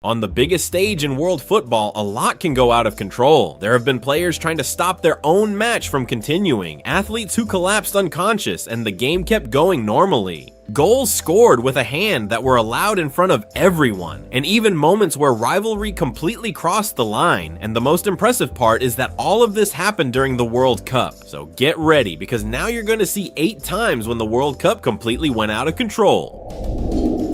On the biggest stage in world football, a lot can go out of control. There have been players trying to stop their own match from continuing, athletes who collapsed unconscious, and the game kept going normally. Goals scored with a hand that were allowed in front of everyone, and even moments where rivalry completely crossed the line. And the most impressive part is that all of this happened during the World Cup. So get ready, because now you're going to see 8 times when the World Cup completely went out of control.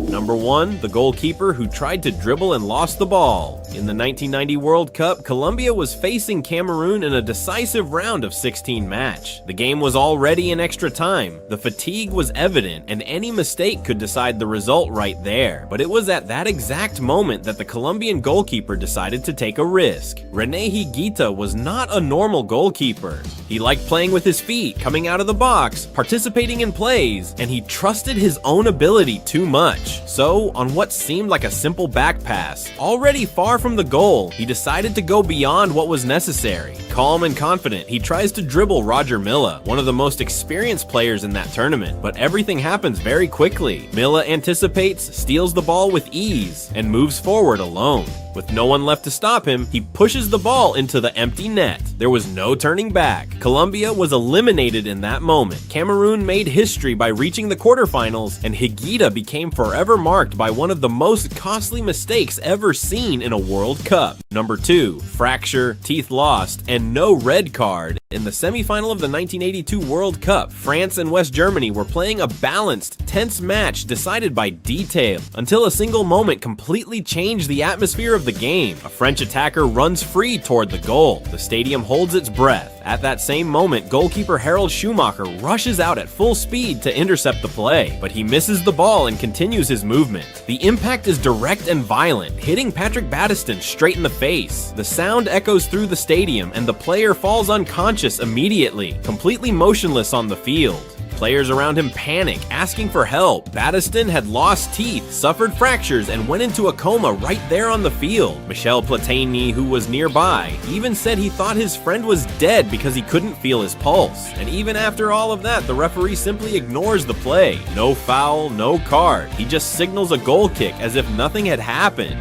Number 1, the goalkeeper who tried to dribble and lost the ball. In the 1990 World Cup, Colombia was facing Cameroon in a decisive round of 16 match. The game was already in extra time. The fatigue was evident, and any mistake could decide the result right there. But it was at that exact moment that the Colombian goalkeeper decided to take a risk. René Higuita was not a normal goalkeeper. He liked playing with his feet, coming out of the box, participating in plays, and he trusted his own ability too much. So, on what seemed like a simple back pass, already far from the goal, he decided to go beyond what was necessary. Calm and confident, he tries to dribble Roger Milla, one of the most experienced players in that tournament, but everything happens very quickly. Milla anticipates, steals the ball with ease, and moves forward alone. With no one left to stop him, he pushes the ball into the empty net. There was no turning back. Colombia was eliminated in that moment. Cameroon made history by reaching the quarterfinals, and Higuita became forever marked by one of the most costly mistakes ever seen in a World Cup. Number 2, fracture, teeth lost, and no red card. In the semifinal of the 1982 World Cup, France and West Germany were playing a balanced, tense match decided by detail, until a single moment completely changed the atmosphere of the game. A French attacker runs free toward the goal. The stadium holds its breath. At that same moment, goalkeeper Harald Schumacher rushes out at full speed to intercept the play, but he misses the ball and continues his movement. The impact is direct and violent, hitting Patrick Battiston straight in the face. The sound echoes through the stadium, and the player falls unconscious immediately, completely motionless on the field. Players around him panic, asking for help. Battiston had lost teeth, suffered fractures, and went into a coma right there on the field. Michel Platini, who was nearby, even said he thought his friend was dead because he couldn't feel his pulse. And even after all of that, the referee simply ignores the play. No foul, no card. He just signals a goal kick as if nothing had happened.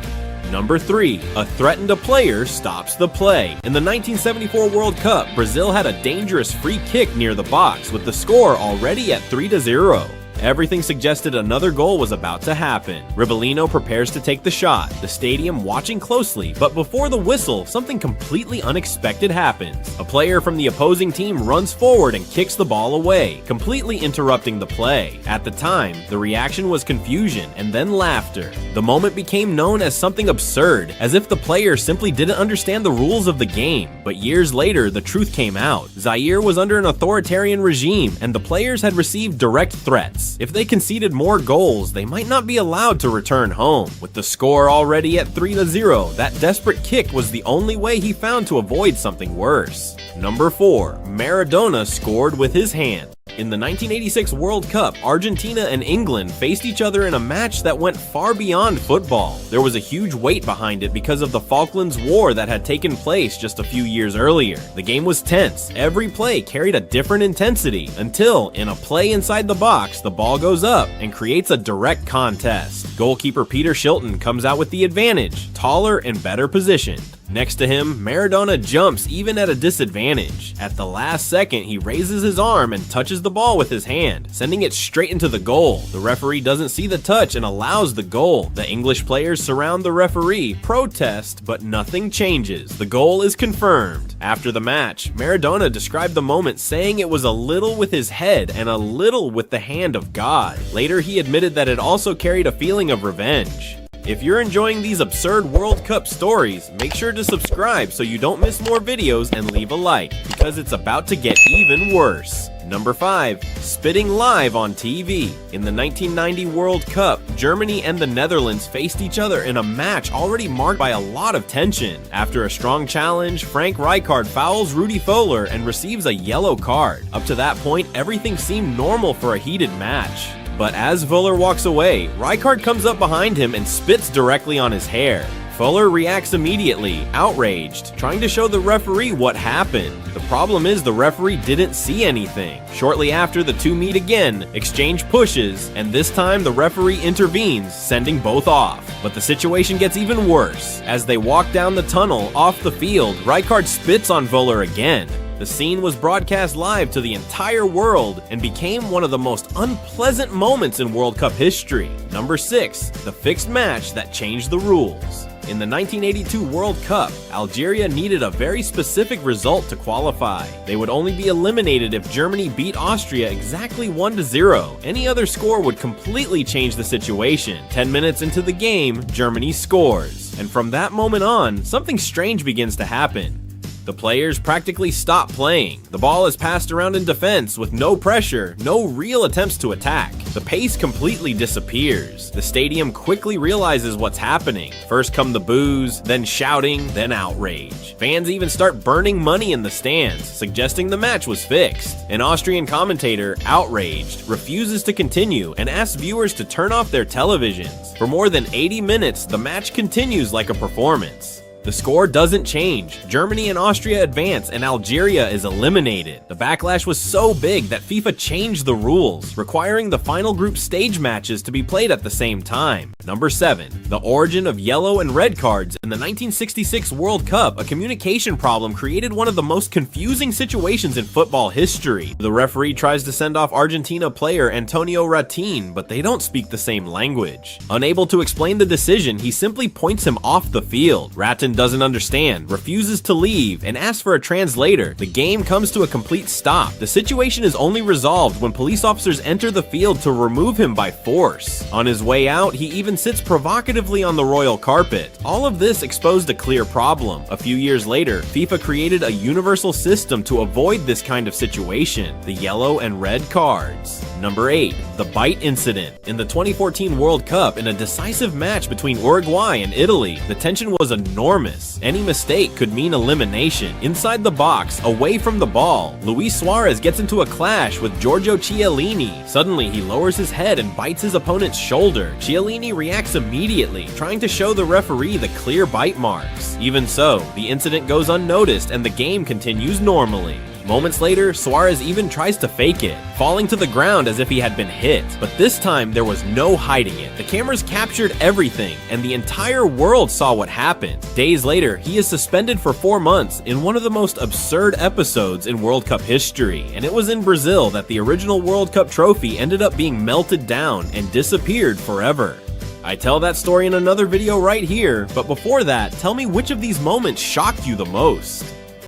Number 3, a threatened player stops the play. In the 1974 World Cup, Brazil had a dangerous free kick near the box, with the score already at 3-0. Everything suggested another goal was about to happen. Ribelino prepares to take the shot, the stadium watching closely, but before the whistle, something completely unexpected happens. A player from the opposing team runs forward and kicks the ball away, completely interrupting the play. At the time, the reaction was confusion and then laughter. The moment became known as something absurd, as if the player simply didn't understand the rules of the game. But years later, the truth came out. Zaire was under an authoritarian regime, and the players had received direct threats. If they conceded more goals, they might not be allowed to return home. With the score already at 3-0, that desperate kick was the only way he found to avoid something worse. Number 4, Maradona scored with his hand. In the 1986 World Cup, Argentina and England faced each other in a match that went far beyond football. There was a huge weight behind it because of the Falklands War that had taken place just a few years earlier. The game was tense. Every play carried a different intensity, until, in a play inside the box, the ball goes up and creates a direct contest. Goalkeeper Peter Shilton comes out with the advantage, taller and better positioned. Next to him, Maradona jumps even at a disadvantage. At the last second, he raises his arm and touches the ball with his hand, sending it straight into the goal. The referee doesn't see the touch and allows the goal. The English players surround the referee, protest, but nothing changes. The goal is confirmed. After the match, Maradona described the moment saying it was a little with his head and a little with the hand of God. Later, he admitted that it also carried a feeling of revenge. If you're enjoying these absurd World Cup stories, make sure to subscribe so you don't miss more videos, and leave a like, because it's about to get even worse. Number 5, spitting live on TV. In the 1990 World Cup, Germany and the Netherlands faced each other in a match already marked by a lot of tension. After a strong challenge, Frank Rijkaard fouls Rudi Völler and receives a yellow card. Up to that point, everything seemed normal for a heated match. But as Völler walks away, Rijkaard comes up behind him and spits directly on his hair. Voller reacts immediately, outraged, trying to show the referee what happened. The problem is the referee didn't see anything. Shortly after, the two meet again, exchange pushes, and this time the referee intervenes, sending both off. But the situation gets even worse. As they walk down the tunnel off the field, Rijkaard spits on Voller again. The scene was broadcast live to the entire world and became one of the most unpleasant moments in World Cup history. Number 6, the fixed match that changed the rules. In the 1982 World Cup, Algeria needed a very specific result to qualify. They would only be eliminated if Germany beat Austria exactly 1-0. Any other score would completely change the situation. 10 minutes into the game, Germany scores. And from that moment on, something strange begins to happen. The players practically stop playing. The ball is passed around in defense with no pressure, no real attempts to attack. The pace completely disappears. The stadium quickly realizes what's happening. First come the boos, then shouting, then outrage. Fans even start burning money in the stands, suggesting the match was fixed. An Austrian commentator, outraged, refuses to continue and asks viewers to turn off their televisions. For more than 80 minutes, the match continues like a performance. The score doesn't change. Germany and Austria advance and Algeria is eliminated. The backlash was so big that FIFA changed the rules, requiring the final group stage matches to be played at the same time. Number 7, the origin of yellow and red cards. In the 1966 World Cup, a communication problem created one of the most confusing situations in football history. The referee tries to send off Argentina player Antonio Ratin, but they don't speak the same language. Unable to explain the decision, he simply points him off the field. Ratin doesn't understand, refuses to leave, and asks for a translator. The game comes to a complete stop. The situation is only resolved when police officers enter the field to remove him by force. On his way out, he even sits provocatively on the royal carpet. All of this exposed a clear problem. A few years later, FIFA created a universal system to avoid this kind of situation: the yellow and red cards. Number 8, the bite incident. In the 2014 World Cup, in a decisive match between Uruguay and Italy, the tension was enormous. Any mistake could mean elimination. Inside the box, away from the ball, Luis Suárez gets into a clash with Giorgio Chiellini. Suddenly, he lowers his head and bites his opponent's shoulder. Chiellini reacts immediately, trying to show the referee the clear bite marks. Even so, the incident goes unnoticed and the game continues normally. Moments later, Suárez even tries to fake it, falling to the ground as if he had been hit. But this time, there was no hiding it. The cameras captured everything, and the entire world saw what happened. Days later, he is suspended for 4 months in one of the most absurd episodes in World Cup history, and it was in Brazil that the original World Cup trophy ended up being melted down and disappeared forever. I tell that story in another video right here, but before that, tell me which of these moments shocked you the most.